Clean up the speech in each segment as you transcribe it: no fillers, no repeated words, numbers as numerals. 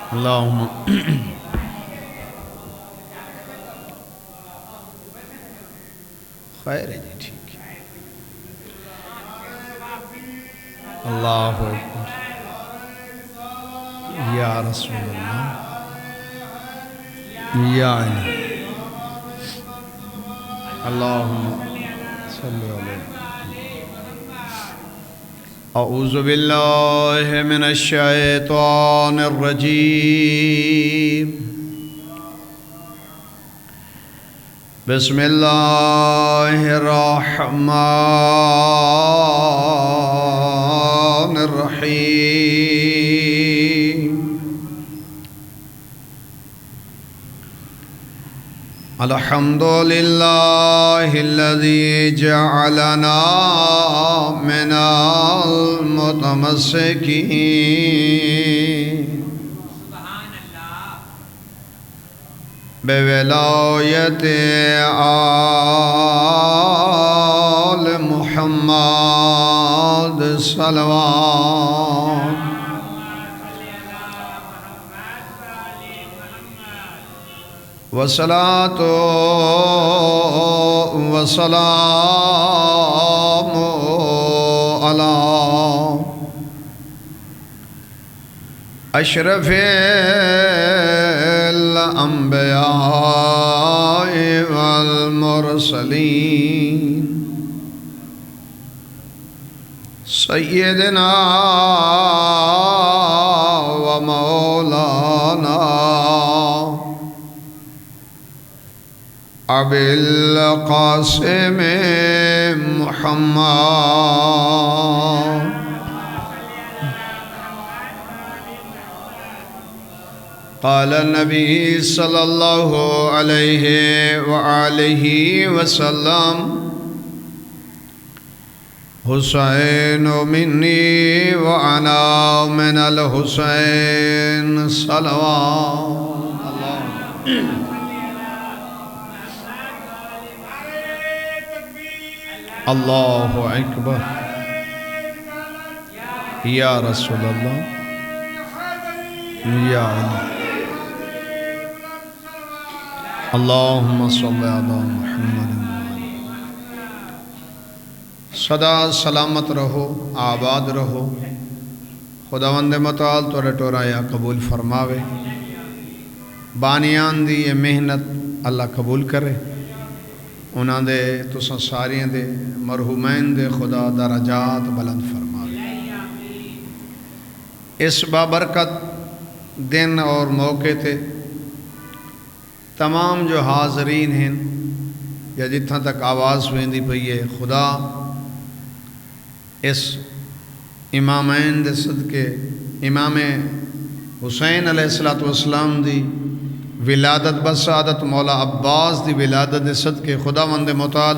اللہم خیر ہے جی ٹھیک ہے اللہ اکبر یا رسول اللہ یا علی اللہم صلی علیہ اعوذ باللہ من الشیطان الرجیم بسم اللہ الرحمن الرحیم الحمد للہ الذی جعلنا من المتمسکین بولایت آل محمد صلوات والصلاة والسلام على اشرف الانبیاء والمرسلین سیدنا و مولانا ابی القاسم محمد قال النبی صلی اللہ علیہ وآلہ وسلم حسین منی وانا من الحسین صلوات اللہ اکبر یا رسول اللہ یا علی اللہم صلی علی محمد صدا سلامت رہو آباد رہو خداوند متعال توڑے ٹورایا قبول فرماوے بانیان دی یہ محنت اللہ قبول کرے انہاں دے تساں ساریاں دے مرحومین دے خدا درجات بلند فرماوے اس بابرکت دن اور موقع تے تمام جو حاضرین ہیں یا جتھاں تک آواز ویندی پئی ہے خدا اس امامین دے صدقے امام حسین علیہ السلام دی ولادت بسعادت مولا عباس دی ولادت دے صدقے خدا مند متعال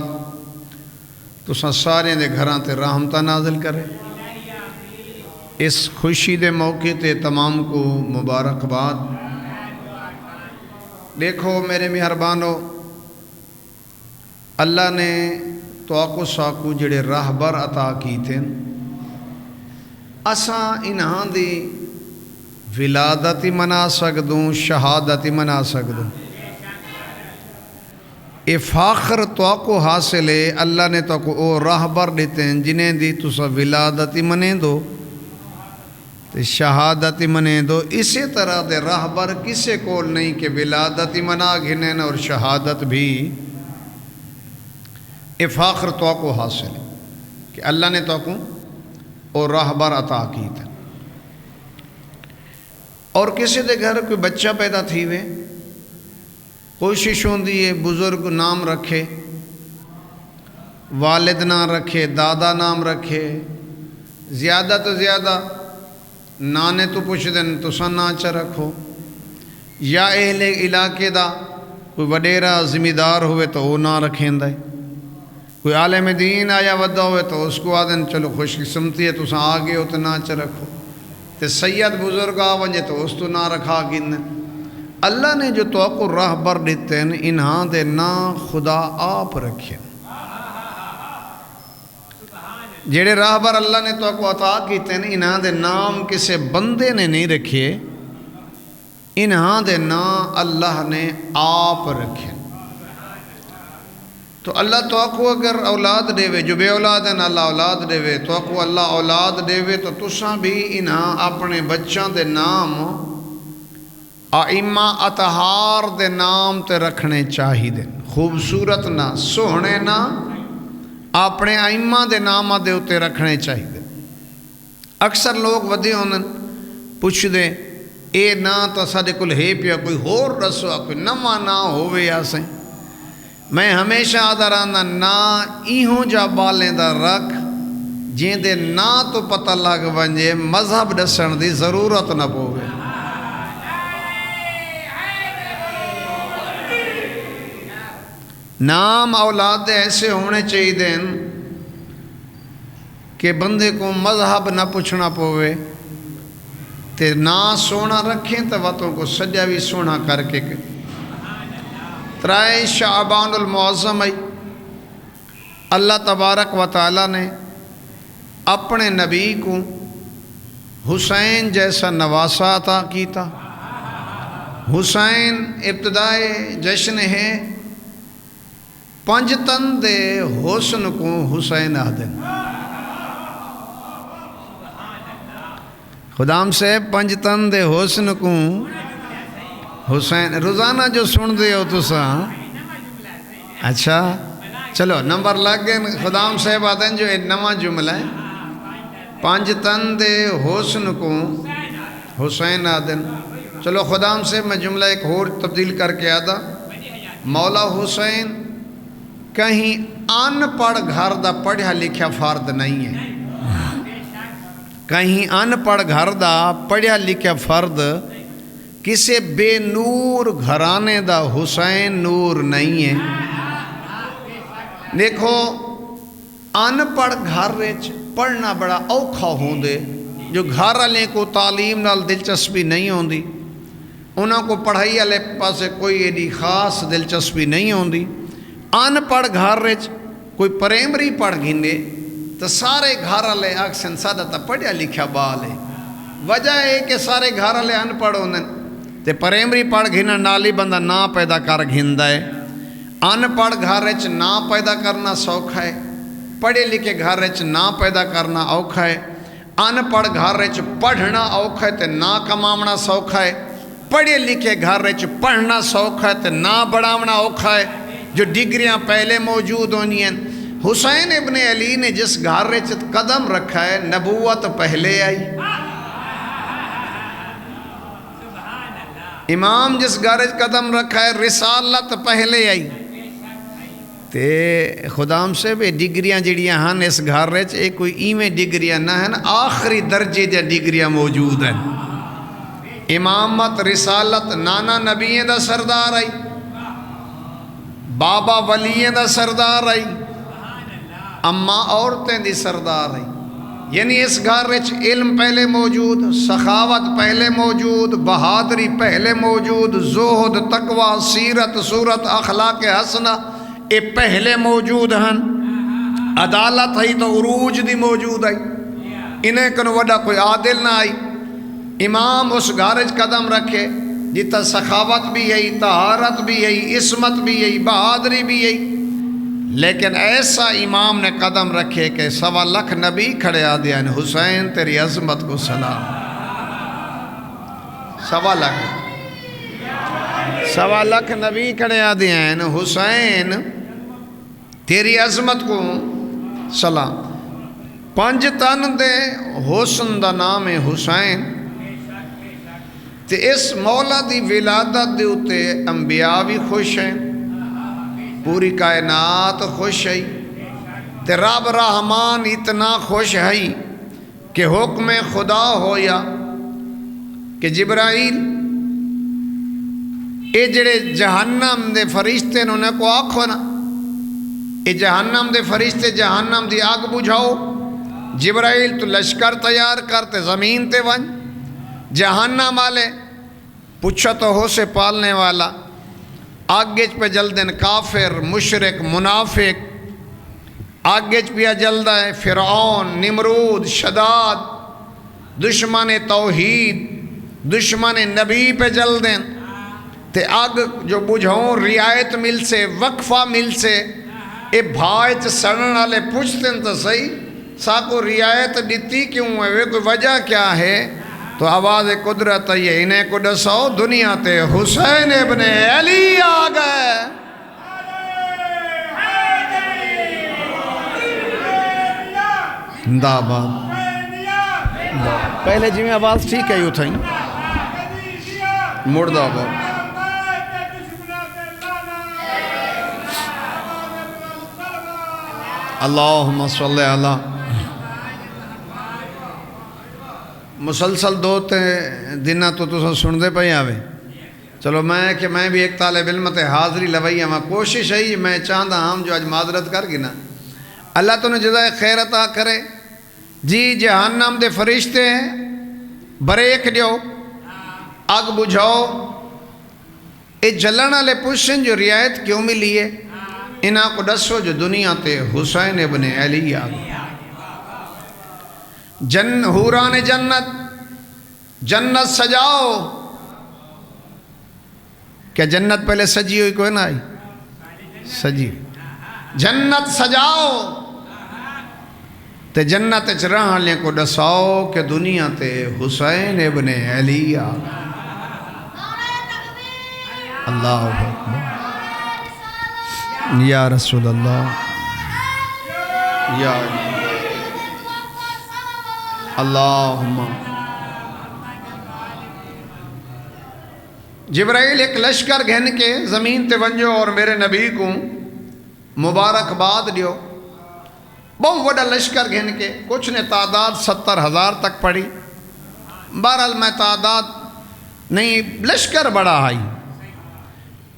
تساں سارے دے گھراں تے رحمتہ نازل کرے اس خوشی دے موقع تے تمام کو مبارکباد دیکھو میرے مہربانو اللہ نے توقع ساکو جڑے راہبر عطا کی تھے اساں انہاں دی ولادتی منا سکدوں شہادتی منا سکدوں اے فاخر توقع حاصل ہے اللہ نے توقع او راہبر دیتے ہیں جنہیں دی تسا ولادتی منے دو شہادتی منے دو اسی طرح دے راہبر کسے کول نہیں کہ ولادتی منا گھنین اور شہادت بھی اے فاخر توقع حاصل ہے کہ اللہ نے توقع اور راہبر عطا کی تھا اور کسی دے گھر کوئی بچہ پیدا تھی وے کوشش ہوندی ہے بزرگ نام رکھے والد نام رکھے دادا نام رکھے زیادہ تو زیادہ نانے تو پوچھ دیں تو ناچا رکھو یا اہل علاقے دا کوئی وڈیرا ذمہ دار ہوئے تو وہ نہ رکھیں دے کوئی عالم دین آیا ودا ہوئے تو اس کو آدھیں چلو خوش قسمتی ہے تو آگے ہو تو ناچا رکھو تے سید بزرگ آوانجے تو اس تو نہ رکھا گن اللہ نے جو توقع راہبر دیتے ہیں انہاں دے نا خدا آپ رکھیں جڑے راہبر اللہ نے توقع عطا کیتے ہیں انہاں دے نام کسے بندے نے نہیں رکھے انہاں دے نام اللہ نے آپ رکھے. تو اللہ تو آکو اگر اولاد دے وے جو بے اولاد ہیں اللہ اولاد دے وے تو آکو اللہ اولاد دے وے تو تساں بھی انہاں اپنے بچوں دے نام ائمہ اطہار دے نام تے رکھنے چاہی دے. خوبصورت نہ سوہنے نہ اپنے ائمہ دے نام دے اتے رکھنے چاہی دے. اکثر لوگ ودے ہوندن پوچھ دے اے نا تو ساڈے کول ہے پیا کوئی ہور رسو کوئی نواں نا ہووے آسیں. میں ہمیشہ آدھا رہنا نا ایہوں جا بالیں دا رکھ جیں دے نا تو پتہ لگ ونجے مذہب ڈسن دی ضرورت نہ پوے. نام اولاد ایسے ہونے چاہیے دیں کہ بندے کو مذہب نہ پوچھنا پوے تے نا سونا رکھیں تو وطن کو سجا بھی سونا کر کے. ترائے شعبان المعظم آئی اللہ تبارک و تعالی نے اپنے نبی کو حسین جیسا نواسا عطا کیتا. حسین ابتدائے جشن ہے پنج تن دے حسن کو حسین آدن. خدام سے پنج تن دے حسن کو حسین روزانہ جو سن دے ہو تو سا اچھا چلو نمبر لگ گئے. خدام صاحب آدن جو ایک نواں جملہ ہے پانچ تن دے حسن کو حسین آدن. چلو خدام صاحب میں جملہ ایک اور تبدیل کر کے آدھا. مولا حسین کہیں ان پڑھ گھر دا پڑھا لکھا فرد نہیں ہے. کہیں ان پڑھ گھر دا پڑھا لکھا فرد کسے بے نور گھرانے دا حسین نور نہیں ہے. دیکھو ان پڑھ گھر وچ پڑھنا بڑا اوکھا ہوندے. جو گھر والے کو تعلیم نال دلچسپی نہیں ہوندی انہاں کو پڑھائی والے پاسے کوئی ایڈی خاص دلچسپی نہیں ہوندی. ان پڑھ گھر وچ کوئی پرائمری پڑھ گھنے تو سارے گھر والے آکھسن سادہ تا پڑھیا لکھیا بال ہے. وجہ ہے کہ سارے گھر والے ان پڑھ ہوندن تے پرائمری پڑھ گھنا نالی بندہ نا پیدا کر گھندا ہے. ان پڑھ گھر وچ نا پیدا کرنا سوکھا ہے. پڑھے لکھے گھر وچ نا پیدا کرنا اوکھا ہے. ان پڑھ گھر وچ پڑھنا اوکھا ہے تے نا کماونا سوکھا ہے. پڑھے لکھے گھر وچ پڑھنا سوکھا ہے تے نا بڑھاونا اوکھا ہے. جو ڈگریاں پہلے موجود ہونی ہیں. حسین ابن علی نے جس گھر وچ قدم رکھا ہے نبوت پہلے آئی. امام جس گھر وچ قدم رکھا ہے رسالت پہلے آئی. تے خدام سے بھی ڈگریاں جڑیاں ہن اس گھر وچ اے کوئی ایویں ڈگریاں نہ ہیں آخری درجے دے ڈگریاں موجود ہیں. امامت رسالت نانا نبییں دا سردار آئی. بابا ولییں دا سردار آئی. اماں عورتیں دی سردار آئی. یعنی اس گھر وچ علم پہلے موجود سخاوت پہلے موجود بہادری پہلے موجود زہد تقوی سیرت صورت اخلاق حسنہ اے پہلے موجود ہیں. عدالت ہے تو عروج دی موجود آئی. انہیں کنو وڈا کوئی عادل نہ آئی. امام اس گھر وچ قدم رکھے جتا سخاوت بھی ہے طہارت بھی ہے عصمت بھی ہے بہادری بھی ہے. لیکن ایسا امام نے قدم رکھے کہ 1.25 لاکھ نبی کھڑے آ دیا حسین تیری عظمت کو سلام. 1.25 لاکھ نبی کھڑے آ دیا حسین تیری عظمت کو سلام. پنج تن دے حسن دا نام ہے حسین. تے اس مولا دی ولادت دے اتے انبیاء بھی خوش ہیں پوری کائنات خوش ہے. تے رب رحمان اتنا خوش ہے کہ حکم خدا ہویا کہ جبرائیل اے جڑے جہنم دے فرشتے انہوں کو آکھو نا اے جہنم دے فرشتے جہنم دی آگ بجھاؤ. جبرائیل تو لشکر تیار کرتے زمین تے ون. جہنم والے پوچھا تو ہو سے پالنے والا آگے پہ جلدن کافر مشرک منافق. آگے پہ جلدہ ہے فرعون نمرود شداد دشمن توحید دشمن نبی پہ جل دیں تے آگ جو بجھوں رعایت مل سے وقفہ مل سے اے بھائچ سڑن والے پوچھتے ہیں تو صحیح ساکو رعایت دیتی کیوں ہے وہ کوئی وجہ کیا ہے تو آواز قدرت یہ انہیں کو ڈسو دنیا تے حسین ابن علی آ گئے داباد پہلے جی میں آواز ٹھیک ہے یوں تھیں مردہ آباد اللہم صلی اللہ مسلسل دو دنہ تو سن دے پہ آوے چلو میں بھی ایک طالب علم تے حاضری لوئی ہوں کوشش ہے میں چاہتا ہوں جو آج معذرت کر گی نا اللہ تو نے جزائے خیر عطا کرے جی جہنم دے فرشتے ہیں بریک دیو آگ بجھاؤ اے جلن والے پوچھیں جو رعایت کیوں ملی ہے انہاں کو دسو جو دنیا تے حسین ابن علی آ گیا حوران جنت سجاؤ کیا جنت پہلے سجی ہوئی کوئی نہ آئی سجی جنت سجاؤ تے جنت چرہاں لیں کو دساؤ کہ دنیا تے حسین ابن علی آ گیا اللہ اکبر یا رسول اللہ یا اللہم جبرائیل ایک لشکر گھن کے زمین تے ونجو اور میرے نبی کو مبارکباد دیو بہت بڑا لشکر گھن کے کچھ نے تعداد 70,000 تک پڑی بہرحال میں تعداد نہیں لشکر بڑا آئی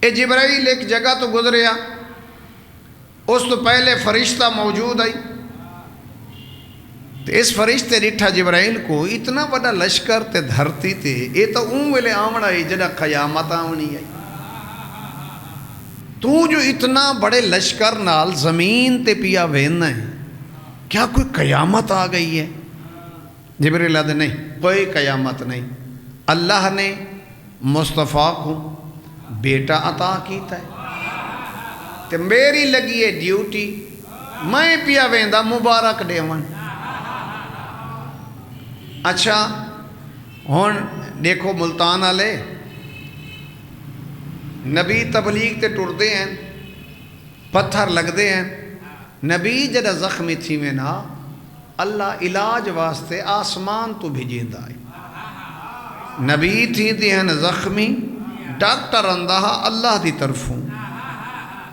اے جبرائیل ایک جگہ تو گزریا اس تو پہلے فرشتہ موجود آئی تو اس فرشتے ڈٹھا جبرائیل کو اتنا بڑا لشکر تے دھرتی تے یہ تو ویلے آمڑا آئی جڑا قیامت آونی آئی تو جو اتنا بڑے لشکر نال زمین تے پیا وینا ہے کیا کوئی قیامت آ گئی ہے جبرائیل آدھے نہیں کوئی قیامت نہیں اللہ نے مصطفیٰ کو بیٹا عطا کیتا ہے تے میری لگی ہے ڈیوٹی میں پیا ویندا مبارک دیون اچھا ہون دیکھو ملتان والے نبی تبلیغ تے ٹردے ہیں پتھر لگدے ہیں نبی جڑا زخمی تھی میں نا اللہ علاج واسطے آسمان تو بھیجیندا ہے نبی تھی ہیں زخمی ڈاکٹر اندہ اللہ دی طرفوں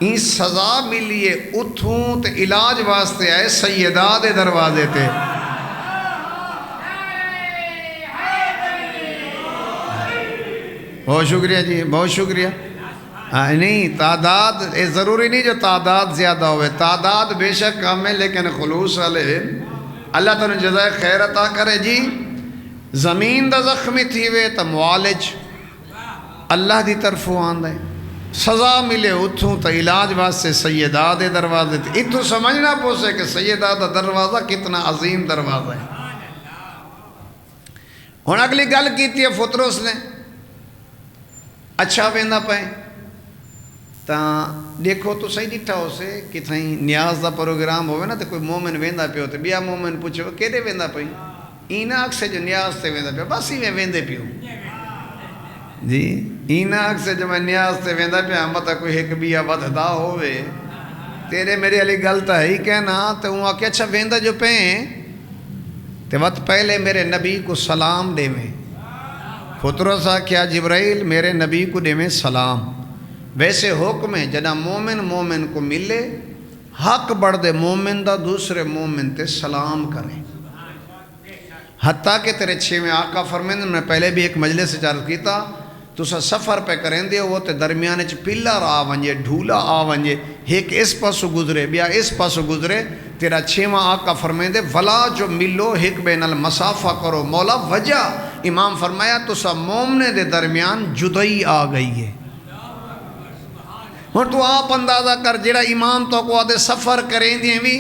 این سزا ملیے اتھوں تے علاج واسطے آئے سیدہ دے دروازے تے بہت شکریہ جی بہت شکریہ نہیں تعداد ضروری نہیں جو تعداد زیادہ ہوئے تعداد بے شک کم ہے لیکن خلوص والے اللہ تعالیٰ جزائے خیر عطا کرے جی زمین دا زخمی تھی وے تا معالج اللہ دی طرفوں آندے سزا ملے اتھوں تا علاج واسطے سیدہ دے دروازے تے اتھوں سمجھنا پوسے کہ سیدہ دا دروازہ کتنا عظیم دروازہ ہے ہون اگلی گل کیتی ہے فطرس نے اچھا ویندہ پائیں تا دیکھو تو صحیح ڈٹھا ہو سے کتنا ہی نیاز دا پروگرام ہوئے نا تو کوئی مومن ویندہ پیو تو بیا مومن پوچھے وہ کیڑے ویندہ پائیں اینا اک سے جو نیاز تے ویندہ پیو بس ہی میں ویندے پیو جی اینا اک سے جو میں نیاز تے ویندہ پیو ہم بتا کوئی ایک بیا بدھدا ہوئے تیرے میرے علی گلتا ہے ہی کہنا تو وہاں کہ اچھا ویندہ جو پہیں تو وقت پہلے میرے نبی کو سلام دے میں فطرسا کیا جبرائیل میرے نبی کو دے میں سلام ویسے حکم ہے جنا مومن کو ملے حق بڑھ دے مومن دا دوسرے مومن تے سلام کرے حتیٰ کہ تیرے چھویں آقا فرمائیں میں پہلے بھی ایک مجلس سے چارج کیتا تو سفر پہ کریں دے وہ تے درمیانے چ پلر آ ونجے ڈھولا آ ونجے ایک اس پاسو گزرے بیا اس پاسو گزرے تیرا چھویں آقا فرمائیں دے ولا جو ملو ایک بین المسافہ کرو مولا وجہ امام فرمایا تو سا مومنے دے درمیان جدائی آ گئی ہے اور تو آپ اندازہ کر جڑا امام تو کو آدھے سفر کریں دیں بھی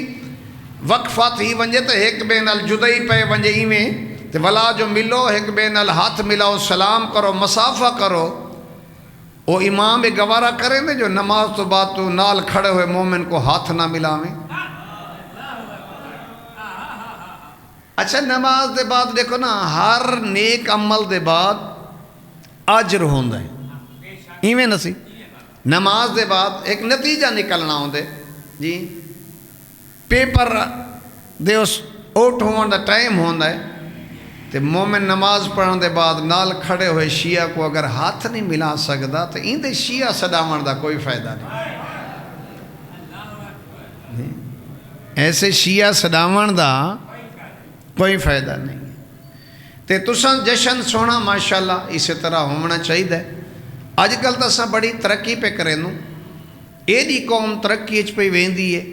وقفہ تھی ونجے تو ایک بین الجدائی پہ ونجے ہی میں تے ولا جو ملو ایک بے نال ہاتھ ملاؤ سلام کرو مسافہ کرو وہ امام گوارا کریں دے جو نماز تو بعد تو نال کھڑے ہوئے مومن کو ہاتھ نہ ملاویں اچھا نماز دے بعد دیکھو نا ہر نیک عمل دے بعد اجر ہوندہ ہے ایویں نسی نماز دے بعد ایک نتیجہ نکلنا ہوندے جی پیپر دے اس اوٹ ہون دا ٹائم ہوندہ ہے تے مومن نماز پڑھن دے بعد نال کھڑے ہوئے شیعہ کو اگر ہاتھ نہیں ملا سکدا تو این دے شیعہ صداون دا کوئی فائدہ نہیں ایسے شیعہ صداون دا کوئی فائدہ نہیں تے تساں جشن سونا ماشاءاللہ اسی طرح ہونا چاہیے اج کل تو اساں بڑی ترقی پہ کریں ایڈی قوم ترقی پہ ویندی ہے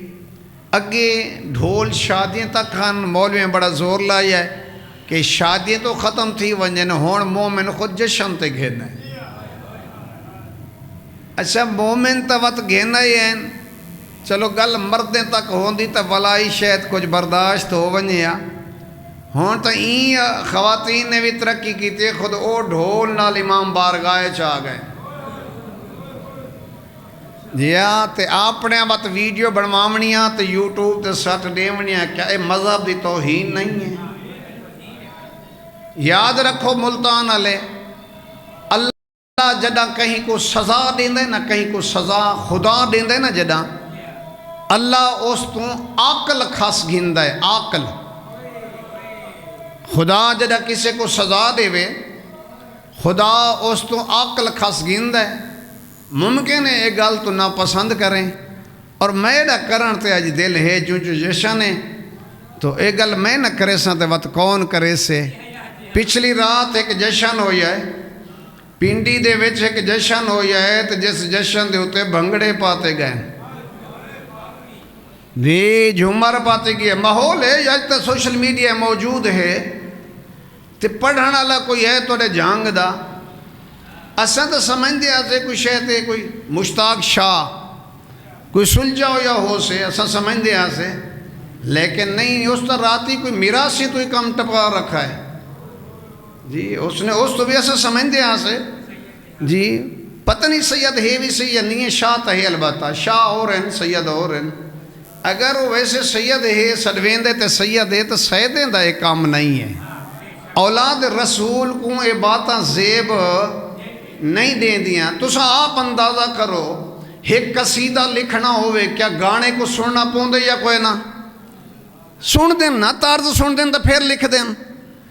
اگے ڈھول شادیاں تک ہن مولویاں بڑا زور لایا ہے کہ شادیاں تو ختم تھی ونجن ہون مومن خود جشن تے گھینا ہے اچھا مومن تا وقت گھینا ہی ہیں چلو گل مردیں تک ہوندی تا ولائی شاید کچھ برداشت ہو ونجیا ہون تا این خواتین نے بھی ترقی کی تھی خود او ڈھول نال امام بارگاہ چاہ گئے جی ہاں تے اپنے وقت ویڈیو بنواونیاں تے یوٹیوب تے سٹ دیونیاں کیا اے مذہب دی توہین نہیں ہے یاد رکھو ملتان علیہ اللہ جدہ کہیں کو سزا دیں دے نہ کہیں کو سزا خدا دیں دے نہ جدہ اللہ اس تو عقل خاص گھن دے عقل خدا جدہ کسے کو سزا دے وے خدا اس تو عقل خاص گھن دے ممکن ہے ایک گل تو نہ پسند کریں اور میں نہ کرن تے آج دل ہے جو جشن ہے تو ایک گل میں نہ کرے ساں تے وقت کون کرے سے پچھلی رات ایک جشن ہو جائے پنڈی دے وچ ایک جشن ہو جائے تو جس جشن دے ہوتے بھنگڑے پاتے گئے بھی جھومر پاتے گئے ماحول ہے یا تو سوشل میڈیا موجود ہے تے پڑھنا اللہ کوئی ہے تو جانگ دا اساں تو سمجھ دیا سے کوئی شہد ہے کوئی مشتاق شاہ کوئی سلجھا ہو یا ہو سے اساں سمجھ دیا سے لیکن نہیں اس طرح راتی کوئی میراثی تو ہی کم ٹپا رکھا ہے جی اس نے اس تو بھی ایسا سمجھ دیا سے جی پتہ نہیں سید ہے بھی سید نہیں ہے شاہ تو ہے البتہ شاہ اور ہیں سید اور ہیں اگر وہ ویسے سید ہے سڑوین دے تے سید ہے تو سیدیں دا ایک کام نہیں ہے اولاد رسول کو یہ باتاں زیب نہیں دیں دیاں تو سا آپ اندازہ کرو ایک قصیدہ لکھنا ہوئے کیا گانے کو سننا پوندے یا کوئی نہ سن دیں نا طرز سن دیں تو پھر لکھ دیں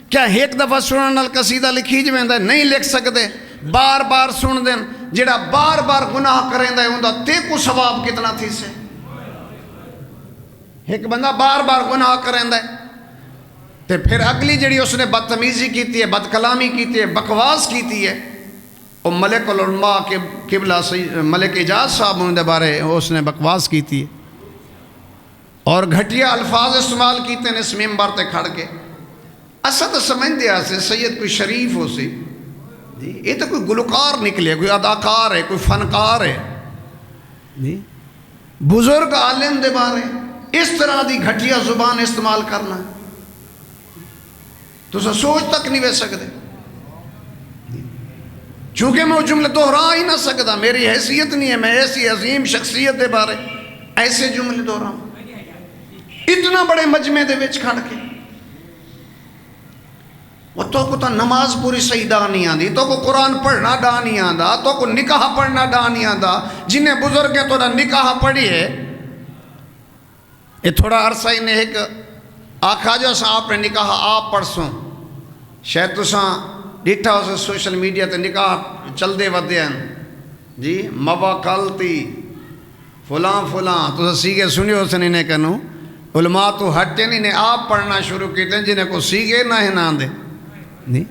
کیا ایک دفعہ سننے نال قصیدہ لکھی جو ہے نہیں لکھ سکتے بار بار سن دیں جڑا بار بار گناہ کریں دے ہوں دا تے کو ثواب کتنا تھی سے ایک بندہ بار بار گناہ کریں دے تے پھر اگلی جڑی اس نے بدتمیزی کیتی ہے بد کلامی کیتی ہے بکواس کیتی ہے وہ ملک العلماء کے قبلہ ملک اجاز صاحب ان دے بارے اس نے بکواس کیتی ہے اور گھٹیا الفاظ استعمال کیتے ہیں اس ممبر تے کھڑ کے اسد سمجھ دیا سے سید کوئی شریف ہو سی جی یہ تو کوئی گلوکار نکلے کوئی اداکار ہے کوئی فنکار ہے جی بزرگ عالم دے بارے اس طرح دی گھٹیا زبان استعمال کرنا تو سوچ تک نہیں وے سکتے چونکہ میں وہ جملے دہرا ہی نہ سکتا میری حیثیت نہیں ہے میں ایسی عظیم شخصیت دے بارے ایسے جملے دہراؤں اتنا بڑے مجمع دے وچ کھڑ کے وہ تو کو نماز پوری صحیح ڈا نہیں آندی تو کو قرآن پڑھنا ڈا نہیں آندا تو کو نکاح پڑھنا ڈا نہیں آندا جنہیں بزرگ ہے تو نکاح پڑھی ہے یہ تھوڑا عرصہ ہی نے ایک آکھا جو سا آپ نے نکاح آپ پڑھسوں شاید تو ساں ڈیٹھا ہو سوشل میڈیا تے نکاح چل دے ودے ہیں جی مواقلتی فلاں فلاں تو سیگے سنی ہو سنی نے کنو علماء تو ہٹے نہیں نے آپ پڑھنا شروع کیتے ہیں جنہیں کو سیگے نہ ہی نہ آندے نہیں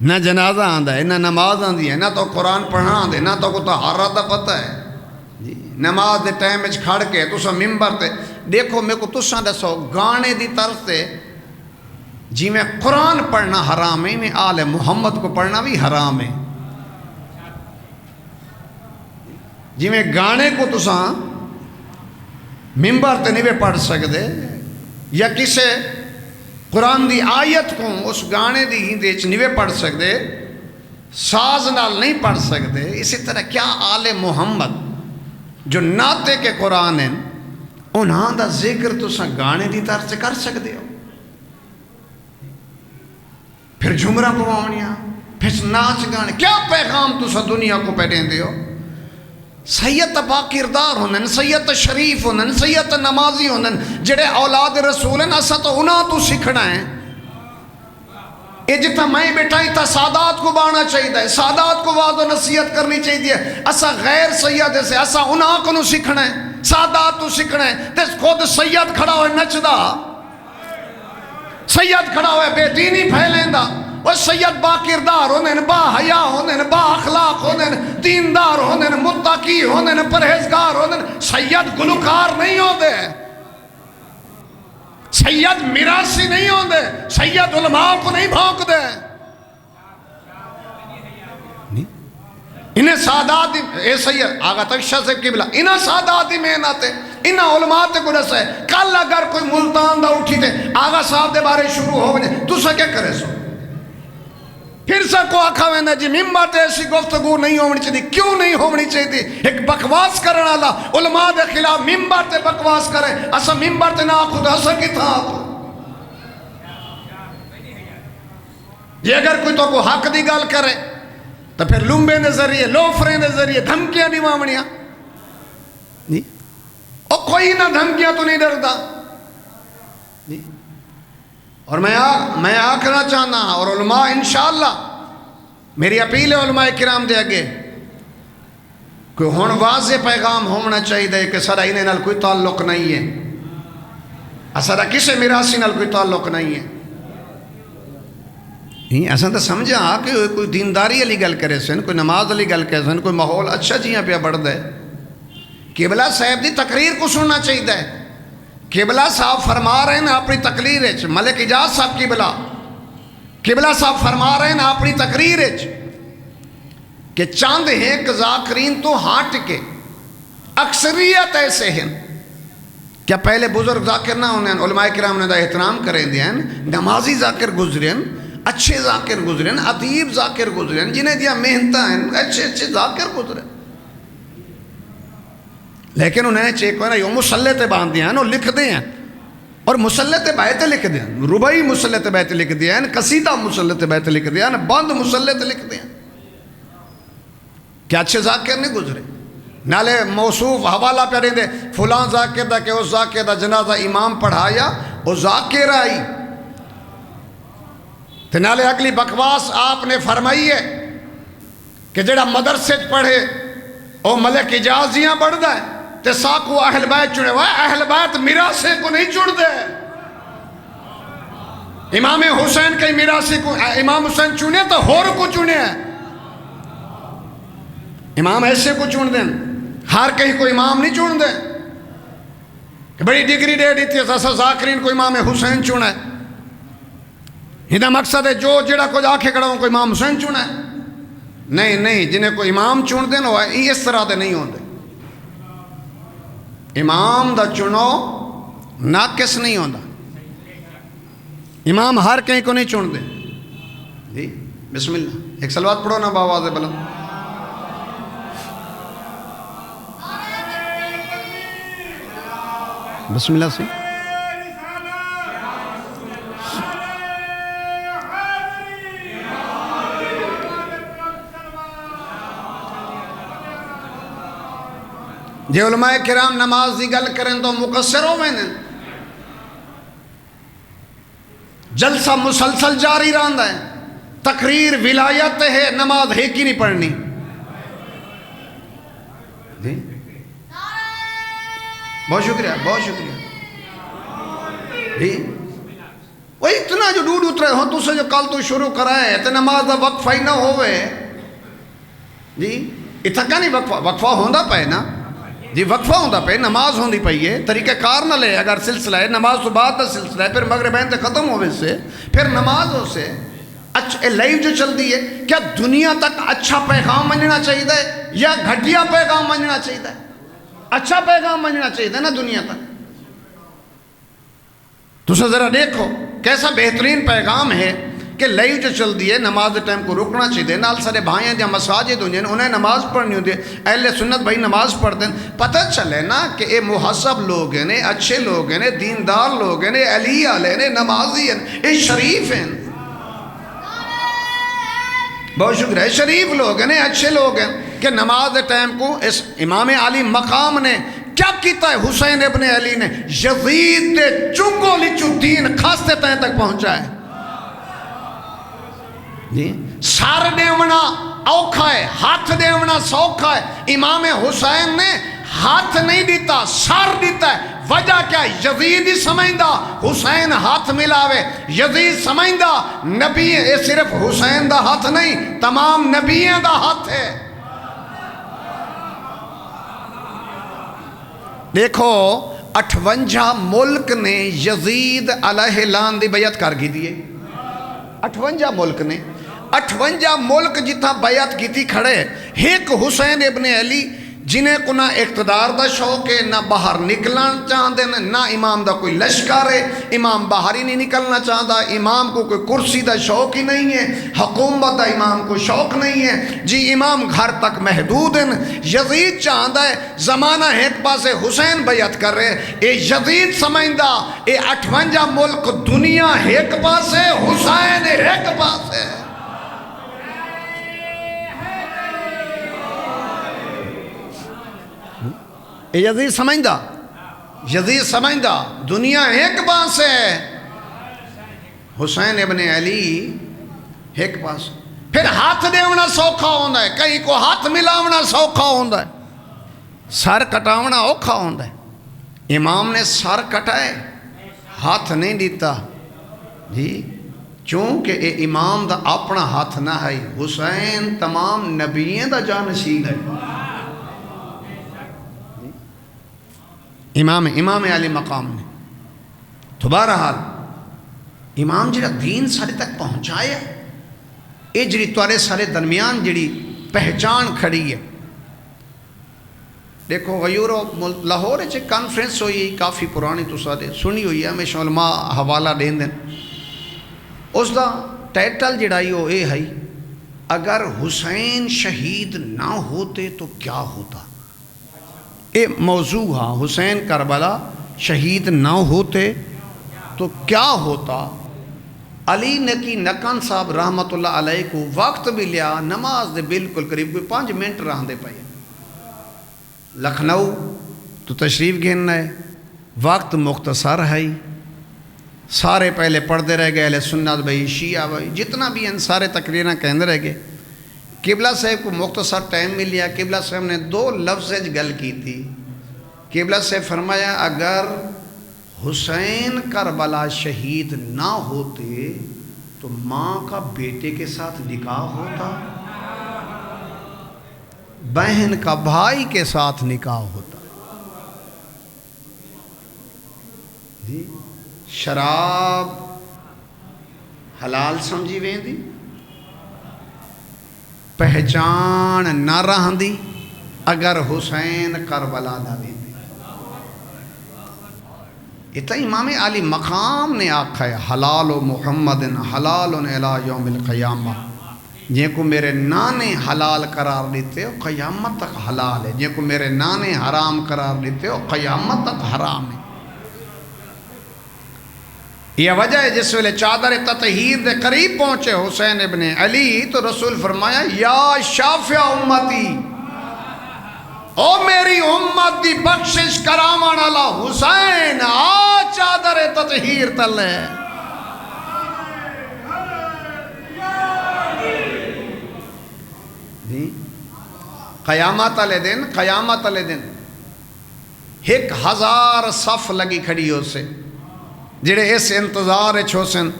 نہ جنازہ آندہ ہے نہ نماز آندی ہے نہ تو قرآن پڑھنا آندے نہ تو کو طہارت دا پتہ ہے جی نماز دے ٹائم وچ کھڑ کے تو سا ممبر تے دیکھو میں کو تساں دسو گانے دی طرف تے جی میں قرآن پڑھنا حرام ہے میں آل محمد کو پڑھنا بھی حرام ہے جی میں گانے کو تساں ممبر تے نہیں پڑھ سکتے یا کسے قرآن دی آیت کو اس گانے دی ہی دیچ نیوے پڑھ سکتے، ساز نال نہیں پڑھ سکتے، اسی طرح کیا آل محمد جو ناتے کے قرآن ہیں انہاں دا ذکر تو سا گانے دی طرح سے کر سکتے ہو؟ پھر جھمرہ پوانیاں، پھر ناچ گانے، کیا پیغام تو سا دنیا کو پیٹیں دے ہو؟ سید با کردار ہونن، سید شریف ہونن، سید نمازی ہونن، جڑے اولاد رسول ہیں، اسا تو انہاں تو سکھنا ہے۔ اے جتا میں بیٹھائی تا سادات کو بانا چاہیے، سادات کو وعد و نصیحت کرنی چاہیے، اسا غیر سید سے اسا انہاں کو سکھنا ہے، سادات تو سکھنا ہے۔ تے خود سید کھڑا ہوئے نچدا، سید کھڑا ہوئے بے دینی پھیلیں دا، وہ سید با کردار ہونن، با حیا ہونن، با اخلاق ہونن، دیندار ہونن، متقی ہونن، پرہیزگار ہونن۔ سید گلوکار نہیں ہوندے، سید میراثی نہیں ہوندے، سید علماء کو نہیں بھونک دے۔ انہیں سادات اے سید آگا تک شاہ صاحب کی بلا انہیں سادات ہی میں ناتے، انہیں علماء تے گنس ہے۔ کل اگر کوئی ملتان دا اٹھی تے آگا صاحب دے بارے شروع ہو گئے تو سا کیا کرے سو؟ پھر سا کو آکھا ویندہ جی ممبر تے ایسی گفتگو نہیں ہونی چاہیے، کیوں نہیں ہونی چاہیے؟ ایک بکواس کرنا اللہ علماء دے خلاف ممبر تے بکواس کرے، اسا ممبر تے نہ آکھو اسا کی تھا آکھو۔ یہ اگر کوئی تو کو حق دی گال کرے تو پھر لمبے دے ذریعے، لوفریں دے ذریعے دھمکیاں نہیں مامنیاں، اور کوئی نہ دھمکیاں تو نہیں ڈردا۔ اور میں آکھنا چاہنا اور علماء انشاءاللہ میری اپیل ہے علماء کرام دے اگے کہ ہون واضح پیغام ہونا چاہیے کہ سارا انہیں نال کوئی تعلق نہیں ہے، سارا کسے میراثی نال کوئی تعلق نہیں ہے۔ ایسا تو سمجھا کہ کوئی دینداری علی گل کرے سن، کوئی نماز علی گل کرے سن، کوئی ماحول اچھا جیاں پہ بڑھ دے۔ قبلہ صاحب دی تقریر کو سننا چاہیے۔ قبلہ صاحب فرما رہے ہیں اپنی تقریر اچ، ملک اجاز صاحب قبلہ صاحب فرما رہے ہیں اپنی تقریر اچ کہ چاند ایک ذاکرین تو ہاٹ کے اکثریت ایسے ہیں۔ کیا پہلے بزرگ ذاکر نہ ہونے ہیں؟ علماء کرام نے دا احترام کریں دیا ہیں، نمازی ذاکر گزرے ہیں، اچھے ذاکر گزرے ہیں، ادیب ذاکر گزرے ہیں، جنہیں دیا محنتہ ہیں، اچھے ذاکر گزرے ہیں۔ لیکن انہیں چیک ہونا یہ مسلح تے باندھ دیا ہیں، وہ لکھ دے ہیں، اور مسلح تے بیعتے لکھ دیا ہیں، ربائی مسلح تے بیعتے لکھ دیا ہیں، قصیدہ مسلح تے بیعتے لکھ دیا ہیں، بند مسلح تے لکھ دیا ہیں۔ کیا اچھے ذاکر نہیں گزرے؟ نالے موصوف حوالہ پہ رہے دے فلان ذاکر دا کہ اس ذاکر دا جنازہ امام پڑھایا وہ ذاکر آئی، تو نالے اگلی بکواس آپ نے فرمائی ہے کہ جڑا مدرسے پڑھے وہ ملک اجازیاں بڑھ دا ہے، تے ساکو اہل بیت چنے، وہ اہل بیت میراثے کو نہیں چڑھ دے۔ امام حسین کے میراثی کو امام حسین چنے تو ہور کو چنے ہیں، امام ایسے کو چن دیں، ہر کہیں کو امام نہیں چن دیں کہ بڑی ڈگری دے دیتی ہے ایسا ذاکرین کو امام حسین چنا ہے۔ ہیدہ مقصد ہے جو جڑا کو آنکھیں کڑا ہوں کو امام حسین چنا ہے، نہیں جنہیں کو امام چن دیں وہ اس طرح دے نہیں ہوندے۔ امام دا چنو ناقص نہیں ہوندا، امام ہر کہیں کو نہیں چن دے۔ جی بسم اللہ ایک صلوات پڑھو نا باواز بلند۔ بسم اللہ سے جے علماء کرام نماز دی گل کریں تو مقصر ہو میں جلسہ مسلسل جاری رہندا ہے، تقریر ولایت ہے، نماز ہے کی نہیں پڑھنی۔ بہت شکریہ جی۔ وہ اتنا جو ڈوڈ اترے ہوں تو سے جو کل تو شروع کرائے تو نماز دا وقفہ ہی نہ ہوئے جی، اتھکا نہیں وقفہ ہوندہ پہ نا جی، وقفہ ہوندہ پہ نماز ہوندی پہی ہے، طریقہ کار نہ لے اگر سلسلہ ہے نماز تو بعد دا سلسلہ ہے، پھر مغربین تے ختم ہوئے سے پھر نماز ہو سے اچھا لائیو جو چل دی ہے۔ کیا دنیا تک اچھا پیغام مننا چاہیے یا گھٹیا پیغام مننا چاہیے؟ اچھا پیغام مننا چاہیے نا دنیا تک۔ تو ذرا دیکھو کیسا بہترین پیغام ہے کہ لئی جو چل دیے نماز ٹائم کو رکنا چاہیے نال سارے بھائیاں جہاں مساجد ہوں جائیں انہیں نماز پڑھنی ہوتی ہے اہل سنت بھائی نماز پڑھتے ہیں پتہ چلے نا کہ اے محسب لوگ ہیں اچھے لوگ ہیں دیندار لوگ ہیں علی والے ہیں نمازی ہیں اے شریف ہیں بہت شکر ہے شریف لوگ ہیں اچھے لوگ ہیں کہ نماز ٹائم کو اس امام علی مقام نے کیا کیتا ہے حسین ابن علی نے یزید دے چنگو لچو دین خاصتے تائیں تک پہنچا ہے سار دیونا اوکھا ہے ہاتھ دیونا سوکھا ہے امام حسین نے ہاتھ نہیں دیتا سار دیتا ہے وجہ کیا یزید ہی سمجھدا حسین ہاتھ ملاوے یزید سمجھدا نبی یہ صرف حسین دا ہاتھ نہیں تمام نبیوں دا ہاتھ ہے دیکھو 58 ملک نے یزید علیہ لان دی بیعت کر گی دیئے 58 ملک نے 58 ملک جتنا بیعت کی تھی کھڑے ایک حسین ابن علی جنہیں کو نہ اقتدار دا شوق ہے نہ باہر نکلنا چاہتے ہیں نہ امام دا کوئی لشکر ہے امام باہر ہی نہیں نکلنا چاہتا امام کو کوئی کرسی دا شوق ہی نہیں ہے حکومت دا امام کو شوق نہیں ہے جی امام گھر تک محدود ہیں یزید چاہتا ہے زمانہ ایک پاسے حسین بیعت کر رہے اے یزید سمجھدا اے 58 ملک دنیا ایک پاسے حسین ایک پاسے یزید سمجھدا دنیا ایک پاس ہے حسین ابن علی ایک پاس پھر ہاتھ دیونا سوکھا ہوندہ ہے کہیں کو ہاتھ ملاونا سوکھا ہوندہ ہے سر کٹاونا اوکھا ہوندہ ہے امام نے سر کٹائے ہاتھ نہیں دیتا جی چونکہ اے امام دا اپنا ہاتھ نہ ہے حسین تمام نبیوں دا جانشین ہے امام علی مقام نے تو بہرحال امام جڑا دین سارے تک پہنچایا اے جڑی توارے سارے درمیان جڑی پہچان کھڑی ہے دیکھو غیورو لاہور چے کانفرنس ہوئی کافی پرانی تو سارے سنی ہوئی ہے ہمیشہ علماء حوالہ دین دیں اس دا ٹائٹل جڑائی ہو اے ہے اگر حسین شہید نہ ہوتے تو کیا ہوتا اے موضوع ہاں حسین کربلا شہید نہ ہوتے تو کیا ہوتا علی نکی نکان صاحب رحمت اللہ علیہ کو وقت بھی لیا نماز دے بالکل قریب کوئی 5 منٹ رہن دے پائے لکھنؤ تو تشریف گھننا ہے وقت مختصر ہے سارے پہلے پڑھتے رہ گئے اہل سنت بھائی شیعہ بھائی جتنا بھی ہیں سارے تقریریں کہندے رہ گئے قبلہ صاحب کو مختصر ٹائم مل لیا قبلہ صاحب نے 2 لفظ گل کی تھی قبلہ صاحب فرمایا اگر حسین کربلا شہید نہ ہوتے تو ماں کا بیٹے کے ساتھ نکاح ہوتا بہن کا بھائی کے ساتھ نکاح ہوتا جی شراب حلال سمجھی ویندی پہچان نہ رہندی اگر حسین کربلا نہ ویندی اتنا امام علی مقام نے آکھا ہے حلال و محمد حلال الی یوم القیامہ جن کو میرے نانے حلال قرار دیتے ہو قیامت تک حلال ہے جن کو میرے نانے حرام قرار دیتے ہو قیامت تک حرام ہے یہ وجہ ہے جس ویلے چادر تطہیر دے قریب پہنچے حسین ابن علی تو رسول فرمایا یا شافع امتی او میری امت دی بخشش کرامان اللہ حسین آ چادر تطہیر تلے قیامت علی دن 1000 صف لگی کھڑی ہو سے جڑے اس انتظار چھوسن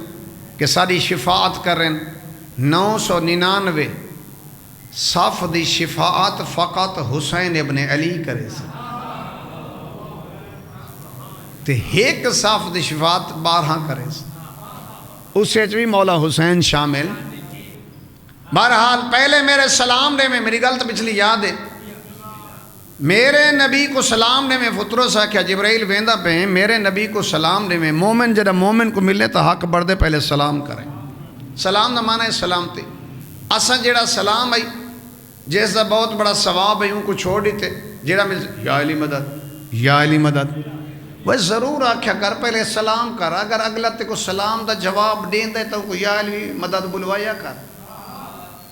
کہ ساری شفاعت کریں 999 صف دی شفاعت فقط حسین ابن علی کرے سے تے ایک صف دی شفاعت 12 کرے سے اس سے بھی مولا حسین شامل بہرحال پہلے میرے سلام دے میں میری غلط پچھلی یاد ہے میرے نبی کو سلام دے میں فطرو سا کیا جبرائیل ویندا پہ میرے نبی کو سلام دے میں مومن جڑا مومن کو ملے تو حق بردے پہلے سلام کریں. سلام دا معنی ہے سلامتی. اساں جڑا سلام آئی جیسا بہت بڑا ثواب ہے ان کو چھوڑ دیتے جڑا مل یا علی مدد یا علی مدد. وہ ضرور آکھیا کر پہلے سلام کر. اگر اگلا تے کو سلام دا جواب دین دے تو کو یا علی مدد بلوایا کر.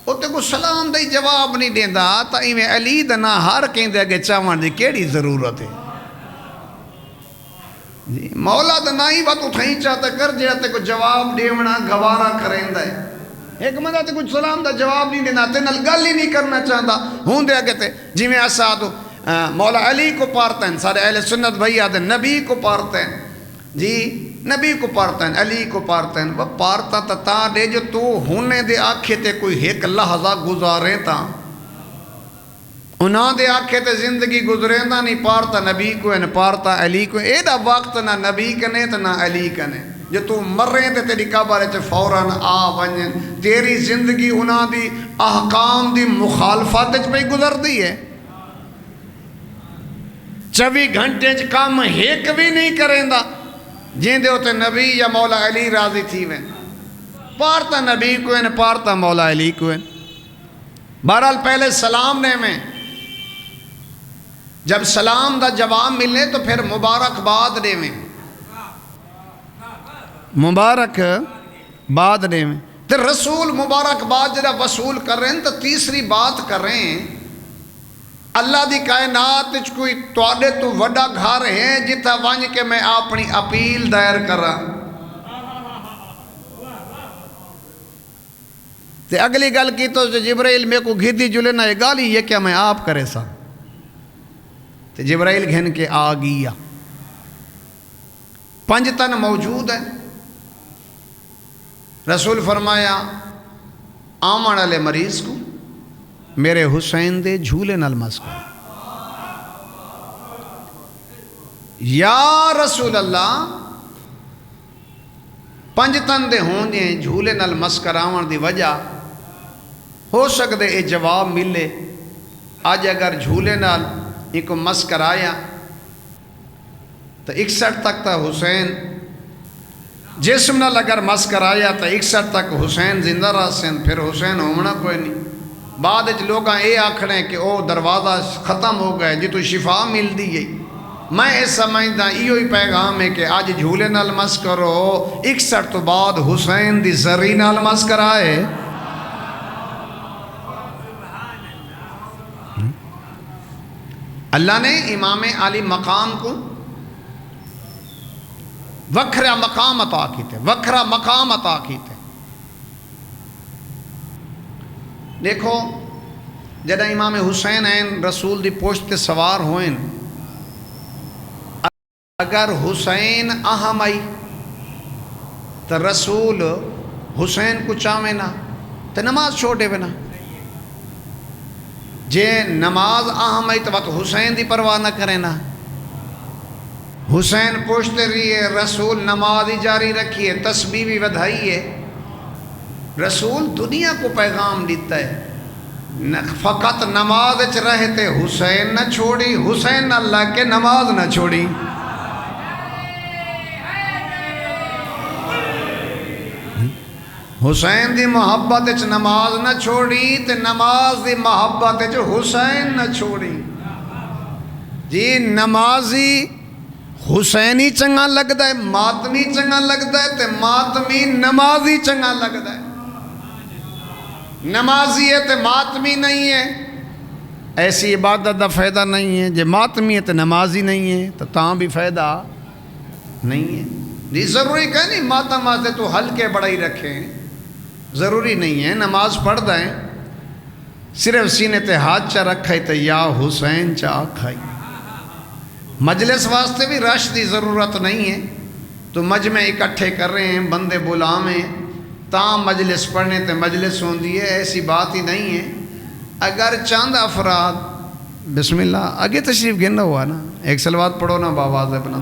وہ تے کو سلام دا جواب نہیں دین دا تا ایویں علی دا نا ہر کہیں دے اگے چاہوان دی کیڑی ضرورت ہے. جی مولا دا نا ہی بات اٹھائیں چاہتا کر جڑا تے کو جواب دیونا گوارا کریں دے. ایک مدہ تے کچھ سلام دا جواب نہیں دینا تے نل گل ہی نہیں کرنا چاہتا ہوں دے اگے تے جی میں اسادو مولا علی کو پارتا ہیں. سارے اہل سنت بھائی آدھے نبی کو پارتا ہیں. جی نبی کو پارتا ہیں علی کو پارتا ہیں. وہ پارتا تا دے جو تو ہونے دے آکھے تے کوئی ایک لحظہ گزارے تا انہاں دے آکھے تے زندگی گزرے تا نہیں. پارتا نبی کو ہے نہ پارتا علی کو. اے دا وقت نہ نبی کنے تے نہ علی کنے. جو تو مر رہے تے تیری قبر تے فوراً آ ونجن. تیری زندگی انہاں دی احکام دی مخالفت پہ گزر دی ہے. 24 گھنٹے کام ایک بھی نہیں کریں دا جن دے ہوتے نبی یا مولا علی راضی تھی ویں. پارتا نبی کو ہیں پارتا مولا علی کو ہیں. بہرحال پہلے سلام نے میں جب سلام دا جواب ملے تو پھر مبارک باد دے میں مبارک باد دے میں. تو رسول مبارک باد جڑا وصول کر رہے ہیں تو تیسری بات کر رہے ہیں اللہ دی کائنات کوئی توڑے تو وڈا گھر ہے جتا وانج کے میں اپنی اپیل دائر کر رہا. تے اگلی گل کی تو جبرائیل میں کو گھدی جلے نہ یہ گالی یہ کیا میں آپ کرے سا. تے جبرائیل گھن کے آ گیا. 5 تن موجود ہیں. رسول فرمایا آمن والے مریض کو میرے حسین دے جھولے نال مس کر. یا رسول اللہ 5 تن دے ہوں دے جھولے نال مس کراون دی وجہ ہو سکدے اے جواب ملے. آج اگر جھولے نال ایک کو مس کرایا تو 61 تک تا حسین جسم نال اگر مس کرایا تو 61 تک حسین زندہ رہ سن. پھر حسین ہونا کوئی نہیں. بعد لوگاں اے آکھنے کہ او دروازہ ختم ہو گئے جی تو شفا مل دی گئی. میں اس سمجھدا ایو ہی پیغام ہے کہ آج جھولے نال مس کرو 61 تو بعد حسین دی زری نال مس کرائے. اللہ نے امام علی مقام کو وکھرا مقام عطا کیتے وکھرا مقام عطا کیتے. دیکھو جدہ امام حسین ہیں رسول دی پوشت سوار ہوئیں اگر حسین اہم آئی تو رسول حسین کو چاہویں نا تو نماز چھوڑے بنا. جے نماز اہم آئی تو بات حسین دی پرواہ نہ کرے نا. حسین پوچھتے رہیے رسول نماز ہی جاری رکھیے تسبیح بھی ودھائیے. رسول دنیا کو پیغام دیتا ہے فقط نماز رہتے حسین نہ چھوڑی حسین اللہ کے نماز نہ چھوڑی. حسین دی محبت نماز نہ چھوڑی تے نماز دی محبت حسین نہ چھوڑی. جی نمازی حسینی چنگا لگتا ہے ماتمی چنگا لگتا ہے تے ماتمی نمازی چنگا لگتا ہے. نمازی ہے تے ماتمی نہیں ہے ایسی عبادت دا فائدہ نہیں ہے. جے ماتمی ہے تے نمازی نہیں ہے تو تاں بھی فائدہ نہیں ہے. جی ضروری کہ نہیں ماتم آتے تو ہلکے بڑائی رکھیں ضروری نہیں ہے. نماز پڑھ دیں صرف سینے تے ہاتھ چا رکھائی تے یا حسین چا کھائی. مجلس واسطے بھی رش دی ضرورت نہیں ہے تو مجمع اکٹھے کر رہے ہیں بندے بلامیں تاں مجلس پڑھنے تے مجلس ہوندی ہے ایسی بات ہی نہیں ہے. اگر چاند افراد بسم اللہ آگے تشریف گھننا ہوا نا ایک صلوات پڑھو نا باواز اپنا.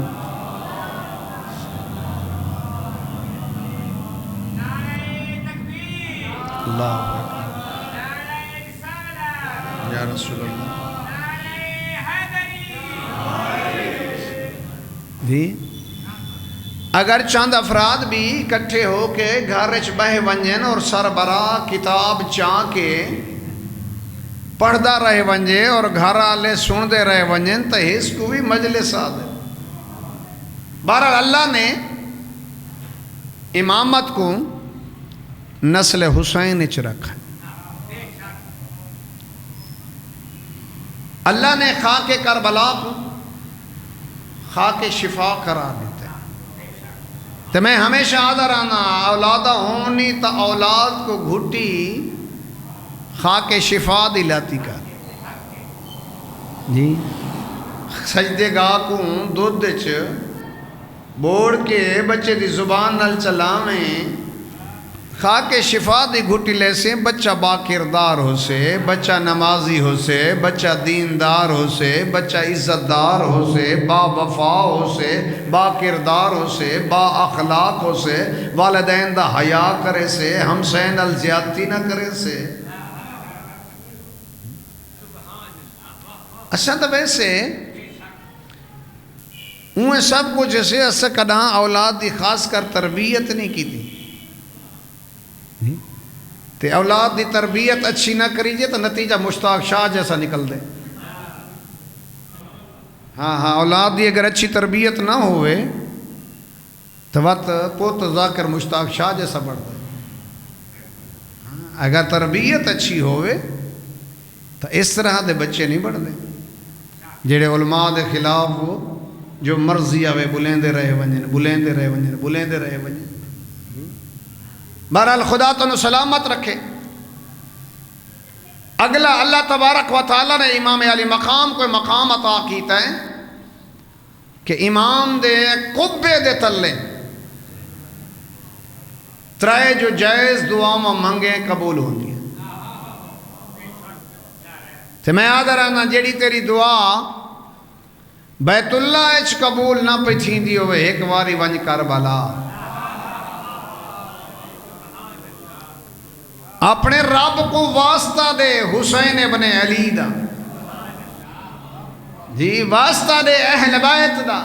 اللہ یا رسول اللہ جی اگر چند افراد بھی اکٹھے ہو کے گھر چ بہ ونجن اور سربراہ کتاب چاہ کے پڑھدا رہے ونجے اور گھر والے سندے رہے ونجن تو اس کو بھی مجلس آدھے. بہرحال اللہ نے امامت کو نسل حسین چ رکھا. اللہ نے خاک کربلا کو خاک شفا قرار دیتا ہے. تو میں ہمیشہ آدھا رہنا اولادہ ہونی تا اولاد کو گھٹی خاک شفا دلاتی کر. جی سجدے گاہ کو دودھ چ بوڑ کے بچے دی زبان نال چلاویں خاک شفا دی گھٹی لے سے بچہ با کردار ہو سے, بچہ نمازی ہو سے, بچہ دیندار ہو سے, بچہ عزت دار ہو سے, با وفا ہو سے, با کردار ہو سے, با اخلاق ہو سے, والدین دا حیا کرے سے, ہمسائیں نال زیادتی نہ کرے سے. اچھا تو ویسے انہیں سب کو جیسے اس کداں اولاد دی خاص کر تربیت نہیں کی تھی تے اولاد دی تربیت اچھی نہ کریجے تو نتیجہ مشتاق شاہ جیسا نکل دے. ہاں اولاد دی اگر اچھی تربیت نہ ہوئے تو وقت پوت ذاکر مشتاق شاہ جیسا بڑھ دے. اگر تربیت اچھی ہوئے تو اس طرح دے بچے نہیں بڑھ دے جڑے علماء دے خلاف ہو جو مرضی آوے بلیندے رہے ونجن. بہرحال خدا تو سلامت رکھے. اگلا اللہ تبارک و تعالی نے امام علی مقام کو مقام عطا کیتا ہے کہ امام دے قبے دے تلے ترائے جو جائز دعاواں منگے قبول ہوندی ہیں. تو میں آدھا رہنا جیڑی تیری دعا بیت اللہ اچ قبول نہ پہ تھیندی ہوئے ایک واری ونج کربلا اپنے رب کو واسطہ دے حسین ابن علی دا. جی واسطہ دے اہل بیت دا,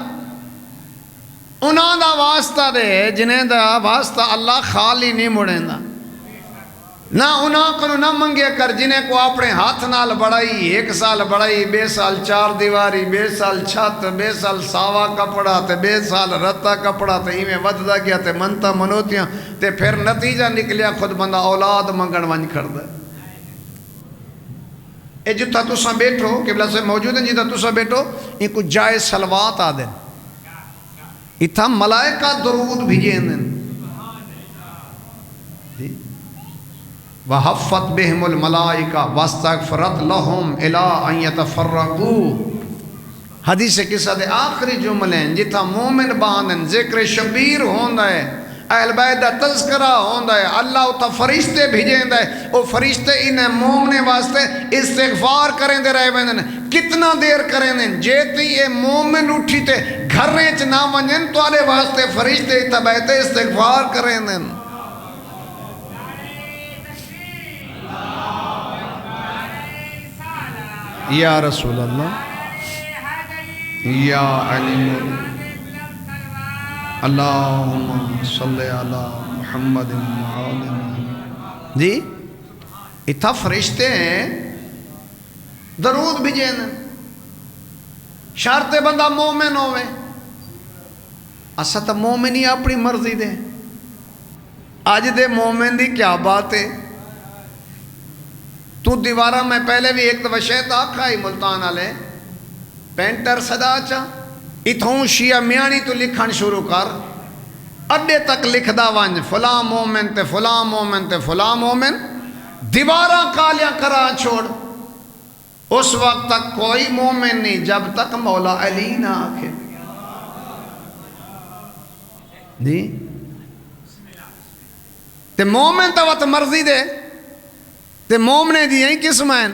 انہاں دا واسطہ دے جنہیں دا واسطہ اللہ خالی نہیں مڑیں دا. نہ انہاں کو نہ منگے کر جنہیں کو اپنے ہاتھ نال بڑھائی 1 سال بڑھائی 2 سال 4 دیواری 2 سال چھت 2 سال ساوا کپڑا تے 2 سال رتا کپڑا تے میں وددا گیا تے منتا منوتیاں تے پھر نتیجہ نکلیا خود بندہ اولاد منگن ونج کھڑدا. اے جتھا تساں بیٹھو قبلہ سے موجود ہیں جتھا تساں بیٹھو ان کو جائز صلوات آ دیں اتھا ملائکہ درود بھیجیں دیں. وَحَفَّتْ بِهِمُ الْمَلَائِكَةُ وَاسْتَغْفَرَتْ لَهُمْ إِلَىٰ أَنْ يَتَفَرَّقُوا. حدیث قصہ دے آخری جملے جتھا مومن باندن ذکر شبیر ہوندا ہے اہل بیت دا تذکرہ ہوندا ہے اللہ اتھا فرشتے بھیجیں دے او فرشتے انہیں مومنے واسطے استغفار کریں دے رہے بندن. کتنا دیر کریں دیں جیتی اے مومن اٹھی تے گھر ریچ نہ ونجن تو آلے واسطے فرشتے اتھا بیتے استغفار کریں دیں. یا رسول اللہ یا علی اللہم صلی علی محمد. جی اتھا فرشتے ہیں درود بھیجیں شرط بندہ مومن ہوئے. اسا تا مومن ہی اپنی مرضی دے آج دے مومن دی کیا بات ہے. تو دیوارہ میں پہلے بھی ایک دفعہ شیط آکھا ہی ملتان آلے پینٹر صدا چا اتھوں شیعہ میانی تو لکھن شروع کر اڈے تک لکھ دا وانج فلاں مومن تے فلاں مومن تے فلاں مومن دیوارہ کالیاں کرا چھوڑ. اس وقت تک کوئی مومن نہیں جب تک مولا علی نہ آکھے. جی تے مومن تا وقت مرضی دے تے مومنے دی ہیں قسم ہیں.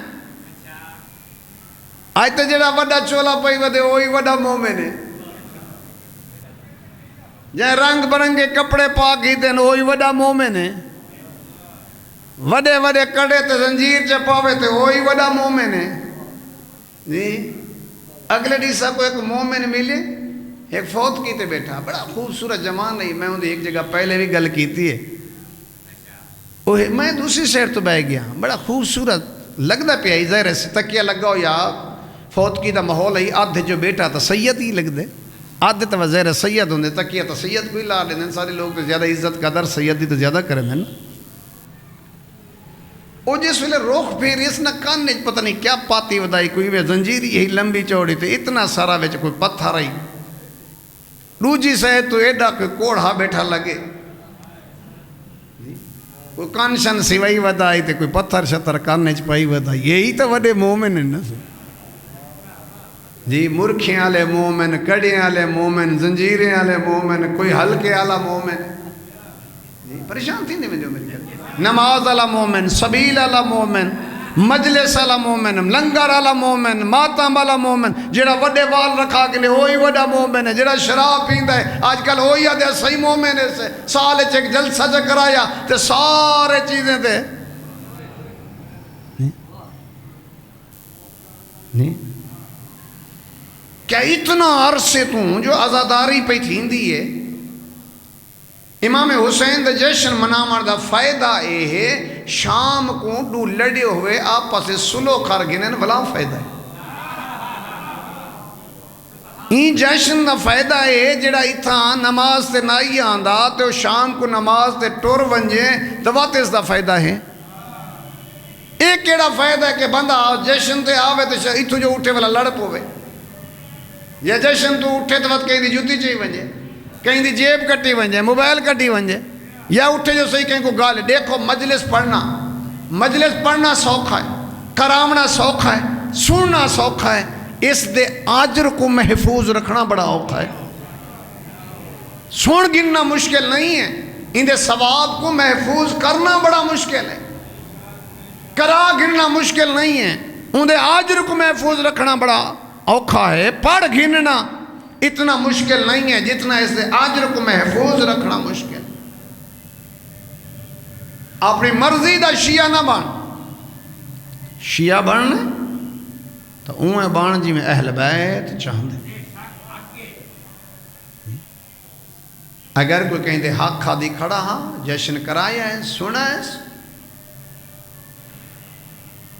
آج تے جڑا وڈا چولا پئی ودے وہی وڈا مومن ہے. جائے رنگ برنگے کپڑے پاک ہی دیں وہی وڈا مومن ہے. وڈے وڈے کڑے تے زنجیر چے پاوے تے وہی وڈا مومن ہے. جی اگلے ڈیسا کو ایک مومن ملے ایک فوت کیتے بیٹھا بڑا خوبصورت جوان نہیں، میں انہیں ایک جگہ پہلے بھی گل کیتی ہے، میں دوسری سائڈ تو بہ گیا، بڑا خوبصورت لگتا پیا ظاہر سے تکیہ لگا ہو یا فوت کی دا ماحول ہے، آدھے جو بیٹا تو سید ہی لگ دے، آدھے تو ظاہر سید ہوں تکیہ تو سید کوئی لا لیں، سارے لوگ تو زیادہ عزت قدر سید دی تو زیادہ کریں نا۔ وہ جس ویلے روخ پھر اس نہ کان نے پتہ نہیں کیا پاتی ودائی، کوئی وہ زنجیری ہی لمبی چوڑی تھی، اتنا سارا وچ کوئی پتھر آئی، روجی سے تو ایڈا کوئی کوڑھا بیٹھا لگے، کوئی کانشن سوائی ودائی تے کوئی پتھر شتر کاننے چپائی ودائی، یہی تو وڈے مومن ہیں نا جی، مرکھیں والے مومن، کڑیں والے مومن، زنجیریں والے مومن، کوئی ہلکے والا مومن جی، پریشان تھی نہیں جو میری نماز والا مومن، سبیل والا مومن، مجلس والا مومن، لنگر والا مومن، ماتم والا مومن، جڑا وڈے وال رکھا کے لئے وہی وڈا مومن ہے، جڑا شراب پیندا ہے آج کل وہی آدھے صحیح مومن ہے، سے سال ایک جلسہ جا کرایا تے سارے چیزیں دے نہیں کیا اتنا عرصے تو جو عزاداری پہ تھیندی ہے۔ امام حسین دا جشن منامر دا فائدہ اے ہے شام کو دو لڑے ہوئے آپس سلو کر گنن بلا فائدہ ہے، این جشن دا فائدہ ہے جڑا اتھا نماز تے نائی آندہ تو شام کو نماز تے ٹور ونجے تو وقت اس دا فائدہ ہے۔ ایک کیڑا فائدہ ہے کہ بندہ جشن تے آوے تو اتھو جو اٹھے والا لڑ پوے، یا جشن تو اٹھے تو وقت کہیں دی جوتی چاہی ونجے، کہیں دی جیب کٹی ونجے، موبائل کٹی ونجے، یا اٹھے جو صحیح کہیں کو گال ہے۔ دیکھو مجلس پڑھنا سوکھا ہے، کرامنا سوکھا ہے، سننا سوکھا ہے، اس دے آجر کو محفوظ رکھنا بڑا اوکھا ہے۔ سن گننا مشکل نہیں ہے، ان دے ثواب کو محفوظ کرنا بڑا مشکل ہے، کرا گننا مشکل نہیں ہے، ان دے آجر کو محفوظ رکھنا بڑا اوکھا ہے۔ پڑھ گننا اتنا مشکل نہیں ہے جتنا اس دے آجر کو محفوظ رکھنا مشکل۔ اپنی مرضی دا شیعہ نہ بن، شیعہ بننے تو اوہ بان جی میں اہل بیت چاہندے، اگر کوئی کہیں دے حق کھا دی کھڑا ہاں جشن کرایا ہے سنا ہے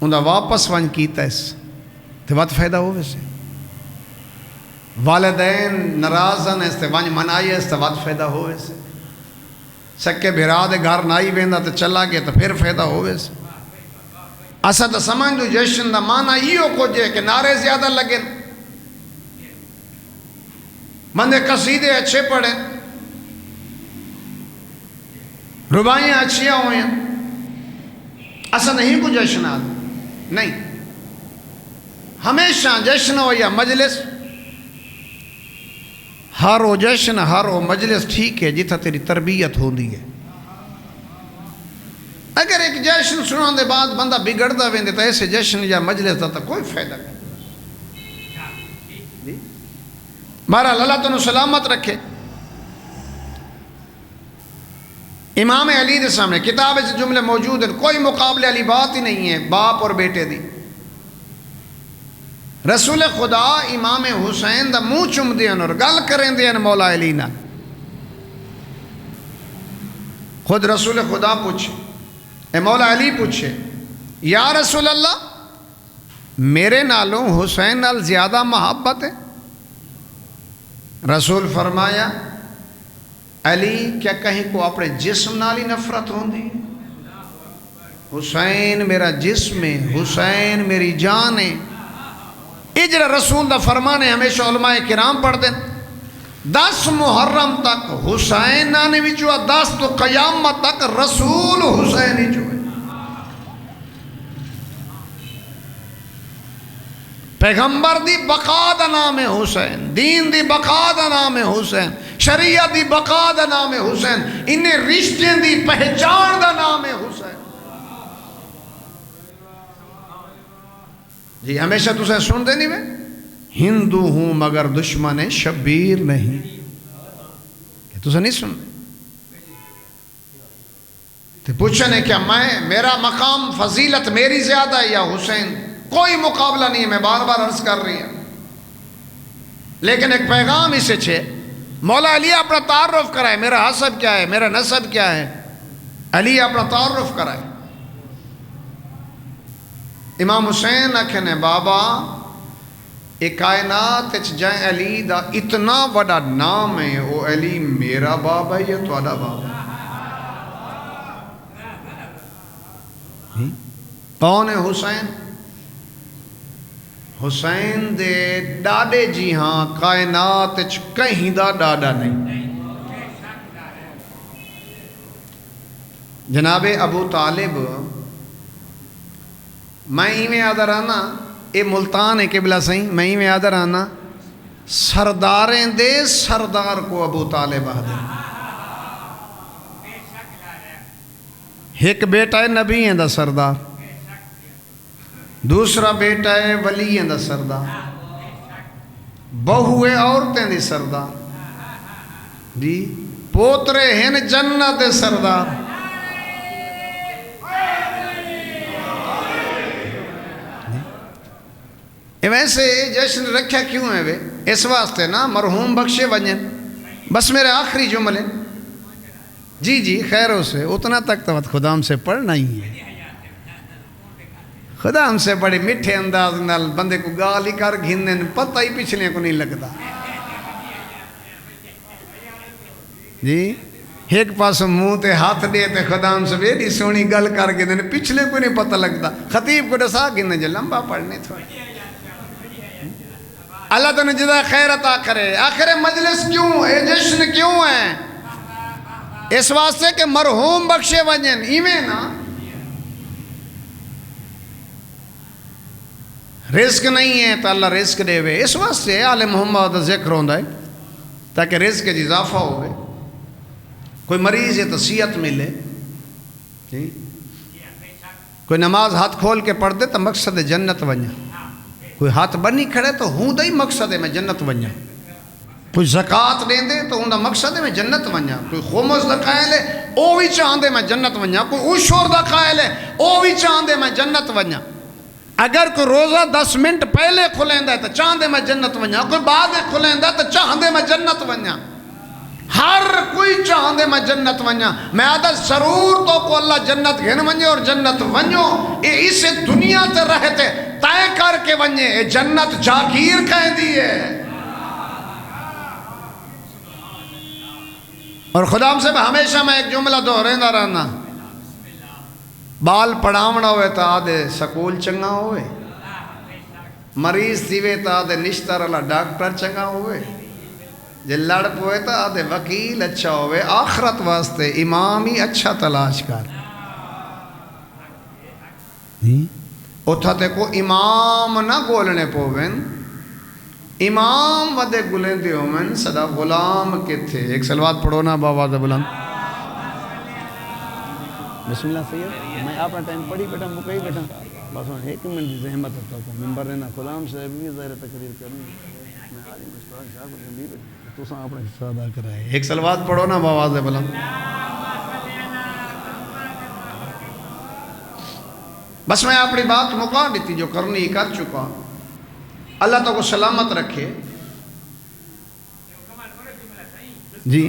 انہا واپس ون کیتا ہے تو بات فائدہ ہو ویسے، والدین نرازن اس تے ونج منائی اس تے بات فائدہ ہو ویسے، سکے بھرا دے گھر نائی بیندہ تو چلا گئے تو پھر فائدہ ہو ویسے۔ اسا تو سمجھ دو جشن دا معنی یہ ہو جے کہ نعرے زیادہ لگے، بندے قصیدے اچھے پڑھیں، ربائیاں اچھیاں ہوئیں، اسا نہیں کو جشن آدھے نہیں، ہمیشہ جشن ہو یا مجلس، ہر وہ جشن ہر وہ مجلس ٹھیک ہے جتھا تیری تربیت ہوندی ہے۔ اگر ایک جشن سنان دے بعد بندہ بگڑ دا ویندے تو ایسے جشن یا مجلس دا تا کوئی فائدہ نہیں۔ بہرحال اللہ تنو سلامت رکھے۔ امام علی دے سامنے کتاب سے جملے موجود ہیں، کوئی مقابلے علی بات ہی نہیں ہے باپ اور بیٹے دی۔ رسول خدا امام حسین دا منہ چم دین اور گل کریں دین مولا علی نا، خود رسول خدا پوچھے، اے مولا علی پوچھے یا رسول اللہ میرے نالوں حسین نال زیادہ محبت ہے؟ رسول فرمایا علی کیا کہیں کو اپنے جسم نالی نفرت ہوندی؟ حسین میرا جسم ہے، حسین میری جان ہے۔ اجرا رسول دا فرمانے ہمیشہ علماء کرام پڑھ دیں 10 محرم تک حسین نانے بھی چوا، 10 تو قیامت تک رسول حسین ہی چوئے۔ پیغمبر دی بقا دا نام حسین، دین دی بقا دا نام حسین، شریعت دی بقا دا نام حسین، انہیں رشتے دی پہچان دا نام حسین۔ جی ہمیشہ تُسے سن دے نہیں میں ہندو ہوں مگر دشمن شبیر نہیں، تُسے نہیں سن دے تو پوچھنے کیا میرا مقام فضیلت میری زیادہ ہے یا حسین؟ کوئی مقابلہ نہیں ہے، میں بار بار عرض کر رہی ہوں۔ لیکن ایک پیغام اسے چھے مولا علی اپنا تعارف کرائے میرا حسب کیا ہے میرا نسب کیا ہے علی اپنا تعارف کرائے امام حسین آکھنے بابا ایک کائنات جائیں علی دا اتنا بڑا نام ہے وہ علی میرا بابا ہے یا تواڈا بابا کون ہے حسین حسین دے ڈاڈے جی ہاں کائنات کہیں دا ڈاڈا نہیں جناب ابو طالب میں ہی میں یاد رہنا اے ملتان ہے قبلہ سہیں میں ہی میں یاد رہنا سرداریں دے سردار کو ابو طالب آدھے ایک بیٹا ہے نبی ہیں دا سردار دوسرا بیٹا ہے ولی ہیں دا سردار بہوے عورتیں دی سردار جی پوترے ہیں جنت دے سردار ویسے جشن رکھا کیوں ہے وے اس واسطے نا مرحوم بخشے ونجن بس میرے آخری جملے جی جی خیروں سے اتنا تک تو خدا ہم سے پڑھنا ہی ہے خدا ہم سے بڑے میٹھے انداز نال بندے کو گالی کر گھننے پتہ ہی پچھلے کو نہیں لگتا جی ایک پاس منہ تے ہاتھ دے تے خدا ہم سے بیڑی سونی گل کر کے دینے پچھلے کو نہیں پتہ لگتا خطیب کو ڈسا گھننے جو لمبا پڑھنے تھوڑی اللہ تو نے جدا خیر عطا کرے آخر مجلس کیوں اے جشن کیوں ہے اس واسطے کہ مرحوم بخشے ونجن ایویں نا رزق نہیں ہے تو اللہ رزق دے وے اس واسطے آل محمد ذکر ہوندہ ہے تاکہ رزق جی اضافہ ہوئے کوئی مریض ہے تو صحت ملے کوئی نماز ہاتھ کھول کے پڑھ دے تو مقصد جنت ونجا کوئی ہاتھ بنی کھڑے تو ہوں دا ہی مقصد ہے میں جنت ونجا کوئی زکاة دیں دے تو ہوں دا مقصد ہے میں جنت ونجا کوئی خمس دا قائل ہے او بھی چاہن دے میں جنت ونجا کوئی اشور دا قائل ہے او بھی چاہن دے میں جنت ونجا اگر کوئی روزہ 10 منٹ پہلے کھلیں دے تو چاہن دے میں جنت ونجا کوئی بعد کھلیں دے تو چاہن دے میں جنت ونجا ہر کوئی چاہن دے میں جنت ونجا میں آدھا ضرور تو کو اللہ جنت گھن ونجے اور جنت ونجو اے اسے دنیا تے رہتے طے کر کے ونجے اے جنت جاگیر کہہ دیئے اور خدا ہم سے ہمیشہ میں ایک جملہ دہریندا رہنا بال پڑھاونا ہوئے تا آدھے سکول چنگا ہوئے مریض تھیوے تا آدھے نشتر اللہ ڈاکٹر چنگا ہوئے جے لڑ پوئے تا آدھے وکیل اچھا ہوئے آخرت واسطے امام ہی اچھا تلاش کر اتھا تے کو امام نہ گولنے پوین امام ودے گلیں دیو من صدا غلام کے تھے ایک سلوات پڑھو نا باواز بلند بسم اللہ سید میں اپنا ٹائم پڑھی بیٹھا مکئی بیٹھا بس ایک منٹ دی زحمت ہوتا ہوں ممبر رہنا خدام سے بھی ظاہر تقریر کرنی میں عالم مشتاق شاہ کو جنبی بیٹھا تو ساں اپنا حصہ ادا کرائے ایک سلوات پڑھو نا باواز بلند بس میں اپنی بات مکا دیتی جو کرنی کر چکا اللہ تو کو سلامت رکھے جی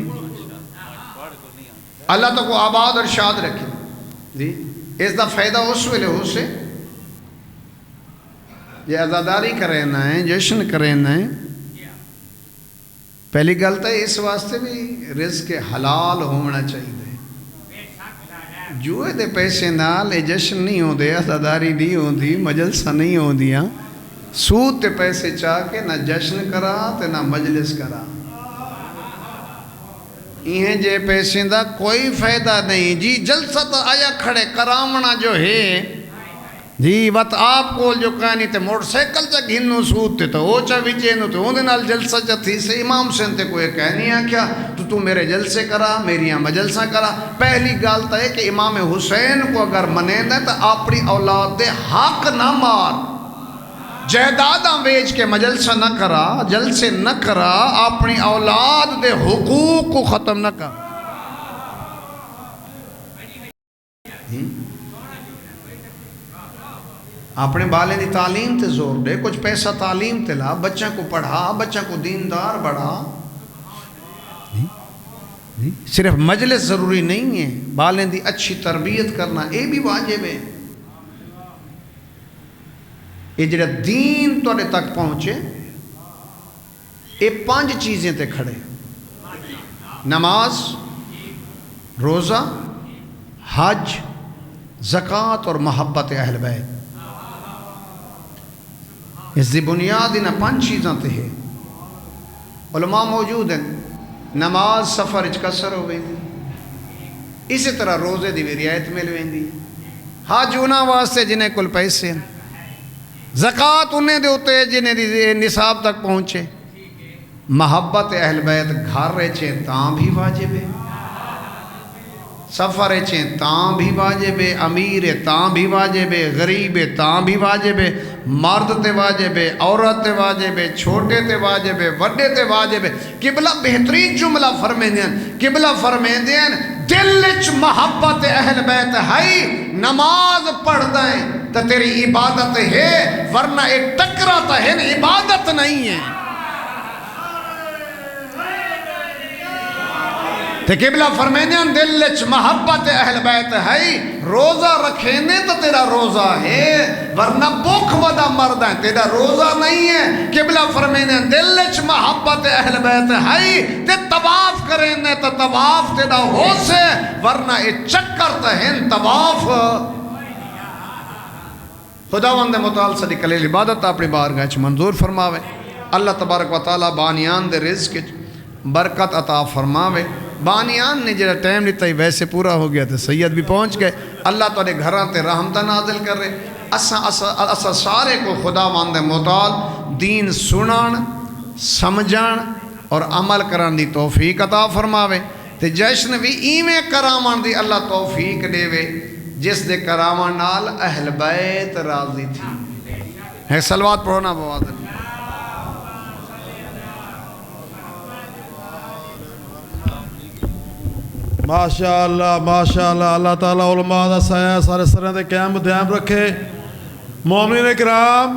اللہ تو کو آباد اور شاد رکھے جی اس دا فائدہ اس ویلے ہو سے یہ عزاداری کرنا ہے جشن کرنا ہے پہلی غلط ہے اس واسطے بھی رزق حلال ہونا چاہیے جوئے دے پیسے نال اے جشن نہیں ہو دے عزاداری نہیں ہو دی مجلسہ نہیں ہو دیا سود تے پیسے چاہ کے نہ جشن کرا تے نہ مجلس کرا انہیں جے پیسیں دا کوئی فائدہ نہیں جی جلسہ تو آیا کھڑے کرامنا جو ہے جی وقت آپ کو جو کہانی تے موٹر سائیکل چا گھنو سود تے تو چا وچینو تے ہوندے نال جلسہ چا تھی سے امام سن تے کوئی کہنی آکھیا تو میرے جلسے کرا میری یہاں مجلسہ کرا پہلی گالتا ہے کہ امام حسین کو اگر منین ہے تو اپنی اولاد دے حق نہ مار جائیداداں بیچ کے مجلسہ نہ کرا جلسے نہ کرا اپنی اولاد دے حقوق کو ختم نہ کر اپنے بالے دی تعلیم تے زور دے، کچھ پیسہ تعلیم تے لا، بچہ کو پڑھا، بچہ کو دیندار بڑھا. صرف مجلس ضروری نہیں ہے، بالیں دی اچھی تربیت کرنا یہ بھی واجب ہے. یہ جڑا دین تواڈے تک پہنچے، یہ 5 چیزیں تے کھڑے: نماز، روزہ، حج، زکوٰۃ اور محبت اہل بیت. اس دی بنیاد انہاں 5 چیزاں تے ہے. علماء موجود ہیں. نماز سفر اچ قصر ہو ویندی، اسی طرح روزے دی بھی رعایت مل ویندی. حج انہاں واسطے جنہیں کل پیسے ہیں، زکوٰۃ انہیں دے ہوتے جنہیں دی نصاب تک پہنچے. محبت اہل بیت گھر رچے تاں بھی واجب ہے، سفر رچے تاں بھی واجب ہے، امیر تاں بھی واجب ہے، غریب تاں بھی واجب ہے، مرد تے واجب ہے، عورت تے واجب ہے، چھوٹے تے واجب ہے، وڈے تے واجب ہے. قبلہ بہترین جملہ فرمیندے ہیں. قبلہ فرمیندے ہیں دل وچ محبت اہل بیت ہے، نماز پڑھدا ہے تے تیری عبادت ہے، ورنہ ایک ٹکرا تا ہے، عبادت نہیں ہے. تے قبلہ فرمیندے ہیں دل وچ محبت اہل بیت ہے، روزہ رکھینے تو تیرا روزہ ہے، ورنہ بھوک ودا مرد ہے، تیرا روزہ نہیں ہے. قبلہ فرمیندے ہیں دل وچ محبت اہل بیت ہے تے طواف کرینے تو طواف تیرا ہو سے، ورنہ یہ چکر تو ہے طواف. خداوند متعال صدی کلیل عبادت اپنی بارگاہ وچ منظور فرماوے. اللہ تبارک و تعالی بانیان دے رزق وچ برکت عطا فرماوے. بانیان نے جڑا ٹائم لیتا ہی ویسے پورا ہو گیا تو سید بھی پہنچ گئے. اللہ تعالی گھراں تے رحمتہ نازل کر رہے. اسا سارے کو خداوند متعال دین سنان، سمجھان اور عمل کرن دی توفیق عطا فرماوے. تے جشن بھی ایویں کراون دی اللہ توفیق دے جس دے کراون نال اہل بیت راضی تھی. ہے صلوات پڑھو نا بوادر. ماشاءاللہ ماشاءاللہ. اللہ تعالیٰ علماء دا سایہ سارے سریں دے قیام دائم رکھے. مومنین کرام